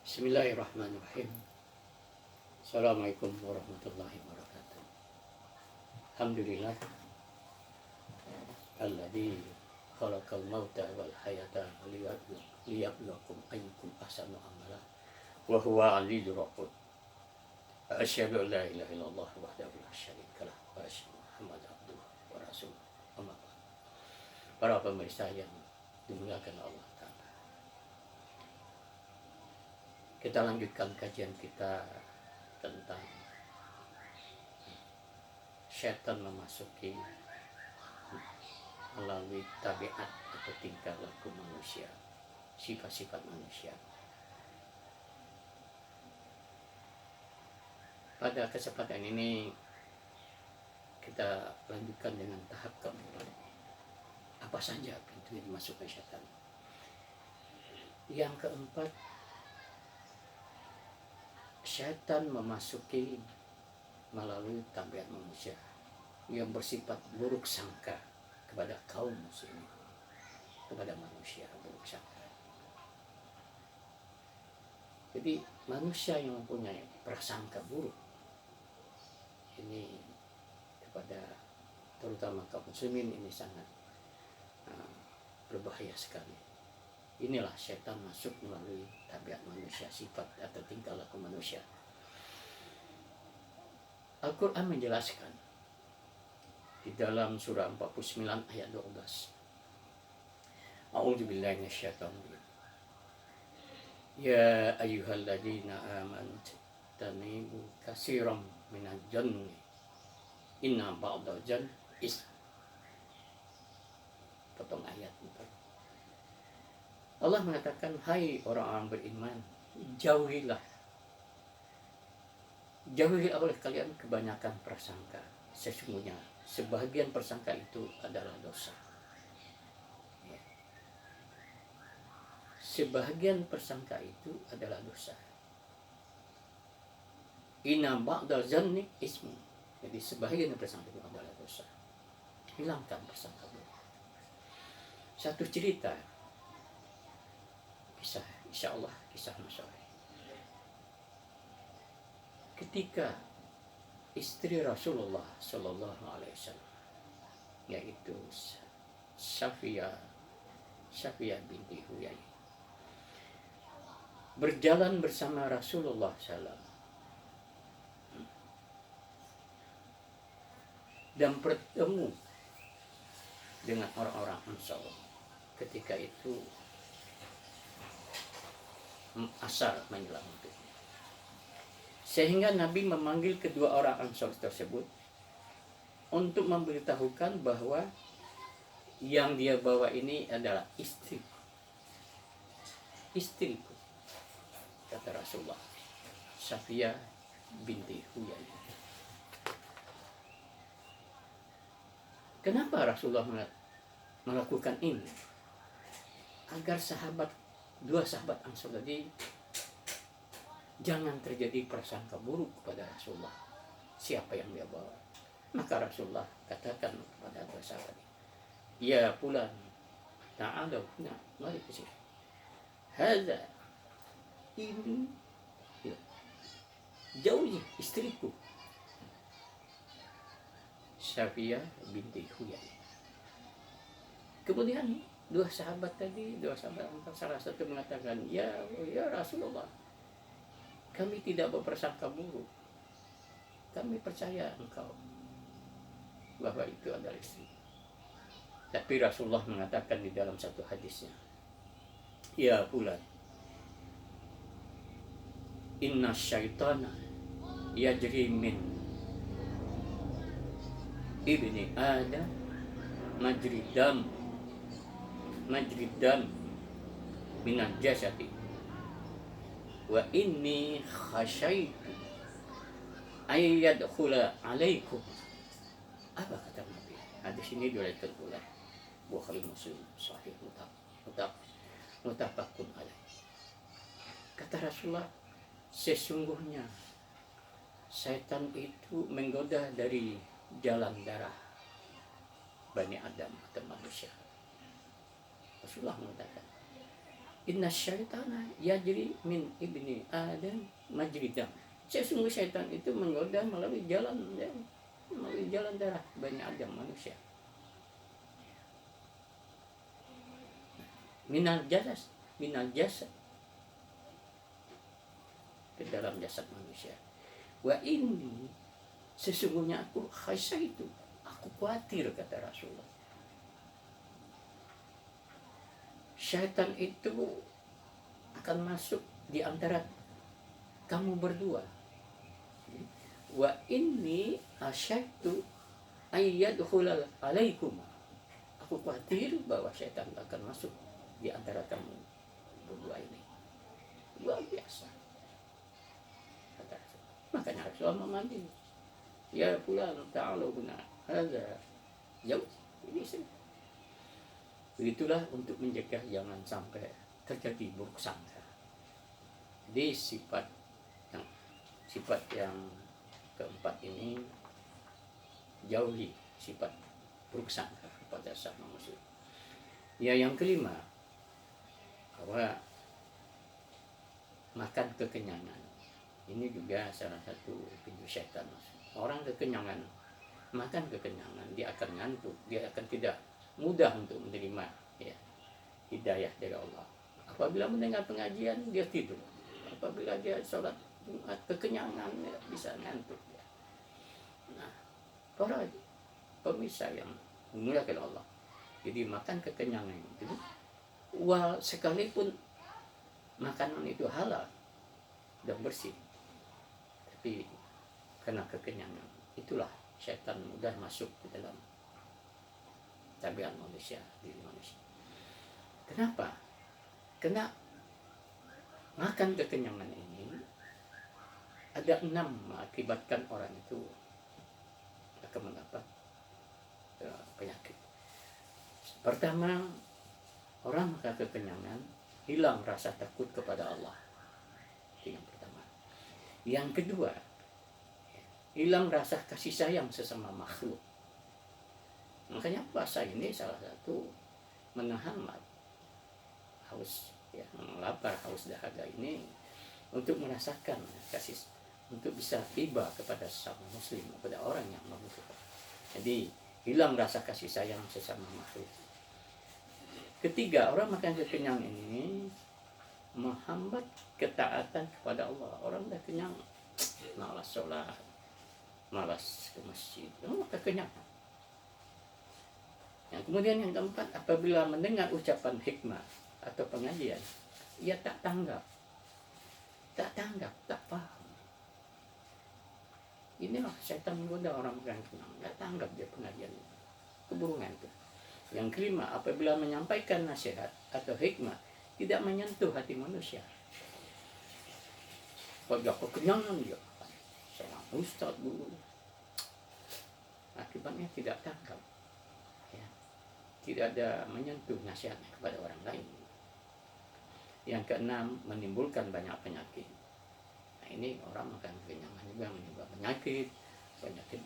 Bismillahirrahmanirrahim. Assalamualaikum warahmatullahi wabarakatuh. Alhamdulillah alladzi khalaqal mauta wal hayata liyabluwakum ayyukum ahsanu amala wa huwa aliyyur rahim. Asyhadu an la ilaha illallah wahdahu la syarika lah wa asyhadu Muhammadan abduhu wa rasuluh. Amma ba'd. Para pemirsa yang dimuliakan Allah Ta'ala, kita lanjutkan kajian kita tentang setan memasuki melalui tabiat atau tingkah laku manusia, sifat-sifat manusia. Pada kesempatan ini kita lanjutkan dengan tahap keempat. Apa saja pintu yang dimasukkan setan? Yang keempat, setan memasuki melalui tabiat manusia yang bersifat buruk sangka kepada kaum muslimin, kepada manusia buruk sangka. Jadi manusia yang mempunyai prasangka buruk ini kepada terutama kaum muslimin ini sangat berbahaya sekali. Inilah setan masuk melalui tabiat manusia, sifat atau tingkah laku manusia. Al-Quran menjelaskan di dalam surah 49 ayat 12. A'udzubillahi minasyaitonir. Ya ayyuhalladzina amanu tanibu katsiran minal janni inna ba'dal janni is. Potong ayat 4. Allah mengatakan, hai orang-orang beriman, jauhilah oleh kalian kebanyakan prasangka. Sesungguhnya sebahagian prasangka itu adalah dosa. Ya. Sebahagian prasangka itu adalah dosa. Inna ba'dal zanni ismu. Jadi sebahagian prasangka itu adalah dosa. Hilangkan prasangka buruk. Satu cerita, kisah, insya Allah kisah masyarakat. Ketika istri Rasulullah Sallallahu Alaihi Wasallam, yaitu Safiyah binti Huyai, berjalan bersama Rasulullah SAW dan bertemu dengan orang-orang Ansar. Ketika itu asar menjelang maghrib, sehingga Nabi memanggil kedua orang Ansar tersebut untuk memberitahukan bahwa yang dia bawa ini adalah istriku, kata Rasulullah, Safiyah binti Huyai. Kenapa Rasulullah melakukan ini? Agar dua sahabat Ansar tadi jangan terjadi prasangka buruk kepada Rasulullah, siapa yang dia bawa. Maka Rasulullah katakan kepada dua sahabat, ya fulan, ta'ala huna, mari ke sini. Hadza, ini jauhi istriku, Safiyah binti Huyai. Kemudian dua sahabat salah satu mengatakan, ya Rasulullah, kami tidak berprasangka buruk, kami percaya engkau bahwa itu adalah istri. Tapi Rasulullah mengatakan di dalam satu hadisnya, ya fulan, inna syaitana yajri min ibni Adam majri dam minal jasadi wa inni khasyaitu ayyadkhula alaikum. Apa kata Nabi? Hadis ini diriwayatkan oleh Bukhari Muslim, sahih mutafaqun alaih. Kata Rasulullah, sesungguhnya setan itu menggoda dari jalan darah Bani Adam atau manusia. Rasulullah mengatakan, Inna syaitana yajri min ibni Adam majri dam. Sesungguhnya syaitan itu menggoda melalui jalan darah Bani Adam manusia. Minal jasad ke dalam jasad manusia. Wa ini sesungguhnya aku khasyah itu, aku khawatir, kata Rasulullah. Syaitan itu akan masuk di antara kamu berdua. Wa inni asyaitu ayyadkhulal alaikum. Aku khawatir bahwa syaitan akan masuk di antara kamu berdua ini. Luar biasa. Makanya Rasulullah memanggil, ya fulan ta'alu guna hadza jauh ini sih. Begitulah untuk mencegah jangan sampai terjadi buruk sangka. Jadi sifat yang keempat ini, jauhi sifat buruk sangka pada sesama muslim. Ya, yang kelima, bahwa makan kekenyangan. Ini juga salah satu pintu syaitan. Orang kekenyangan, makan kekenyangan, dia akan ngantuk, dia akan tidak mudah untuk menerima hidayah dari Allah. Apabila mendengar pengajian, dia tidur. Apabila dia sholat Jumat kekenyangan, dia bisa ngantuk. Nah, para pemirsa yang memuliakan Allah, jadi makan kekenyangan itu, sekalipun makanan itu halal dan bersih, tapi karena kekenyangan, itulah syaitan mudah masuk ke dalam tabiat manusia, diri manusia. Kenapa? Karena makan kekenyangan ini ada 6 mengakibatkan orang itu akan mendapat penyakit. Pertama, orang makan kekenyangan, hilang rasa takut kepada Allah. Itu yang pertama. Yang kedua, hilang rasa kasih sayang sesama makhluk. Makanya puasa ini salah satu menahan haus, lapar, haus, dahaga ini, untuk merasakan kasih, untuk bisa tiba kepada sesama muslim, kepada orang yang membutuhkan. Jadi hilang rasa kasih sayang sesama makhluk. Ketiga, orang makan kekenyang ini menghambat ketaatan kepada Allah. Orang dah kenyang, malas sholat, malas ke masjid, kekenyang. Yang kemudian yang keempat, apabila mendengar ucapan hikmah atau pengajian, ia tak tanggap, tak paham. Inilah syaitan menggoda orang yang tenang, tak tanggap dia pengajian, keburungan itu. Yang kelima, apabila menyampaikan nasihat atau hikmah tidak menyentuh hati manusia, pada kekenyangan dia, seorang ustaz guru, akibatnya tidak tangkap. Tidak ada menyentuh nasihat kepada orang lain. Yang keenam, menimbulkan banyak penyakit. Nah, ini orang makan kekenyangan juga menimbulkan penyakit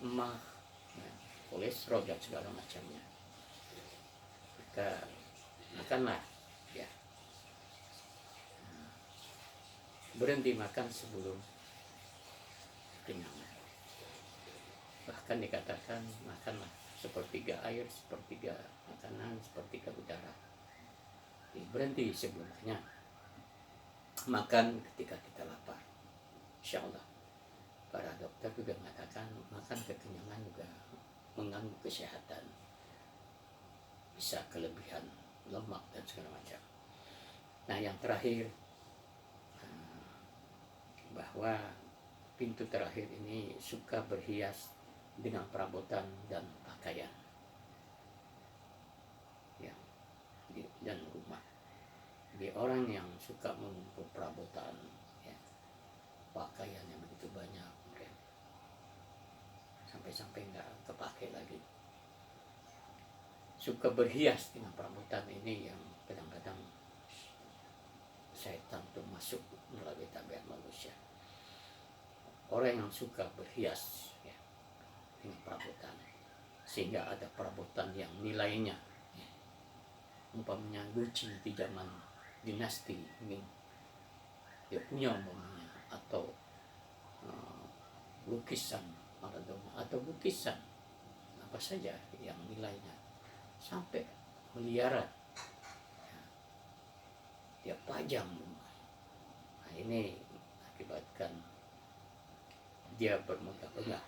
emah, kolesterol dan segala macamnya. Maka makanlah, berhenti makan sebelum kenyang. Bahkan dikatakan makanlah sepertiga air, sepertiga makanan, sepertiga udara. Berhenti sebelum kenyang. Makan ketika kita lapar. Insya Allah. Para dokter juga mengatakan makan kekenyangan juga mengganggu kesehatan. Bisa kelebihan lemak dan segala macam. Nah, yang terakhir, bahwa pintu terakhir ini suka berhias dengan perabotan dan pakaian dan rumah. Di orang yang suka mengumpul perabotan, pakaian yang begitu banyak, sampai-sampai nggak kepake lagi, suka berhias dengan perabotan ini, yang kadang-kadang syaitan itu masuk melalui tabiat manusia. Orang yang suka berhias dengan perabotan, sehingga ada perabotan yang nilainya, umpamanya Gucci di zaman dinasti Ming, dia punya umpamanya, atau lukisan Maradona atau lukisan apa saja yang nilainya sampai miliaran, ya, dia pajang rumah. Nah, ini akibatkan dia bermegah-megah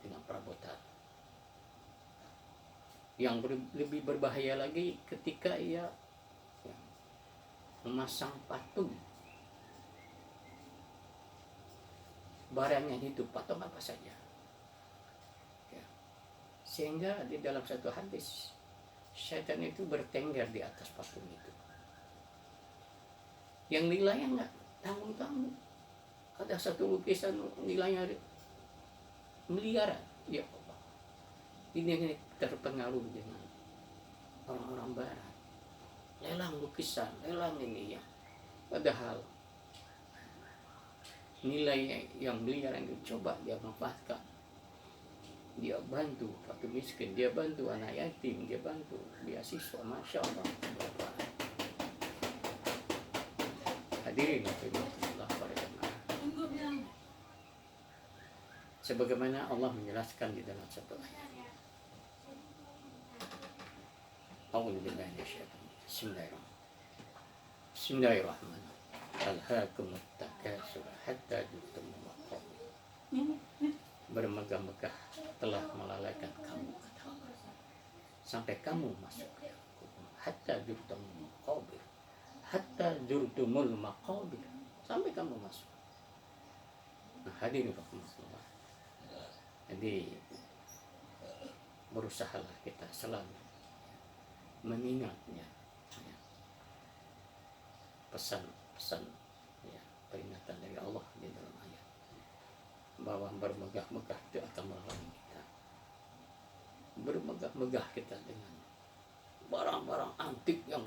dengan perabotan. Yang lebih berbahaya lagi ketika ia memasang patung barang yang hidup, patung apa saja, ya. Sehingga di dalam satu hadis, syaitan itu bertengger di atas patung itu, yang nilainya nggak tanggung-tanggung. Ada satu lukisan nilainya miliaran, ya Allah. Ini terpengaruh dengan orang-orang barat, lelang lukisan, lelang ini ya, padahal nilai yang miliaran itu coba dia manfaatkan, dia bantu fakir miskin, dia bantu anak yatim, dia bantu beasiswa, masya Allah. Hadirin Allah pada jemaah, sebagaimana Allah menjelaskan di dalam satu ayat, A'udzubillahi minasyaitonir rajim. Bismillahirrahmanirrahim. Alhaakumut takasur hatta zurtumul maqabir. Bermegah-megah telah melalaikan kamu, kata Allah, sampai kamu masuk ke kubur. Hatta zurtumul maqabir. Hatta zurtumul maqabir, sampai kamu masuk. Nah, hadirin rahimakumullah. Jadi berusahalah kita selalu mengingatnya, ya, pesan-pesan, ya, peringatan dari Allah di dalam ayat bahwa bermegah-megah itu akan melalui kita. Bermegah-megah kita dengan barang-barang antik yang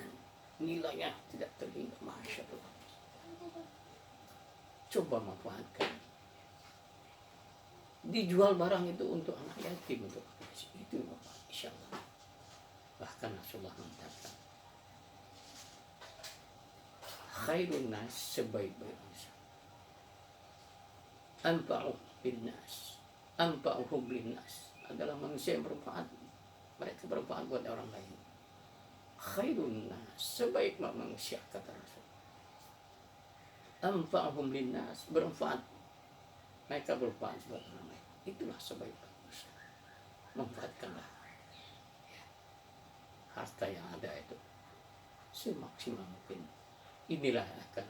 nilainya tidak terhingga, masya Allah. Coba manfaatkan, dijual barang itu untuk anak yatim, untuk itu insya Allah. Bahkan Rasulullah mengatakan, khairun nas, sebaik-baik manusia, anfa'u bin nas, anfa'uhum bin nas, adalah manusia yang bermanfaat, mereka bermanfaat buat orang lain. Khairun nas, sebaik manusia, kata Rasul, anfa'uhum bin nas, bermanfaat, mereka bermanfaat buat orang lain. Itulah sebaik manusia. Manfaatkanlah harta yang ada itu semaksimal mungkin. Inilah akan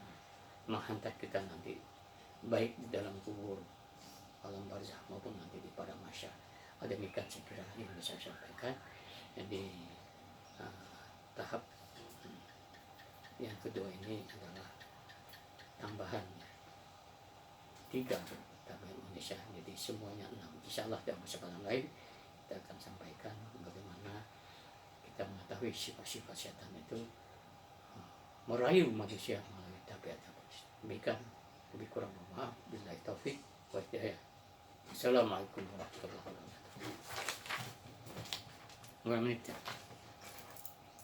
menghantar kita nanti, baik di dalam kubur, alam barzakh, maupun nanti di padang mahsyar. Demikian segera yang bisa saya sampaikan. Jadi tahap yang kedua ini adalah tambahan 3 tambahan Indonesia, jadi semuanya 6. Insyaallah dalam kesempatan lain kita akan sampaikan bagaimana kita mengetahui sifat-sifat setan itu merayu manusia melalui tabiat-tabiat. Demikian, lebih kurang mohon maaf. Billahi taufik wa hidayah. Assalamualaikum warahmatullahi wabarakatuh. 5 menit ya.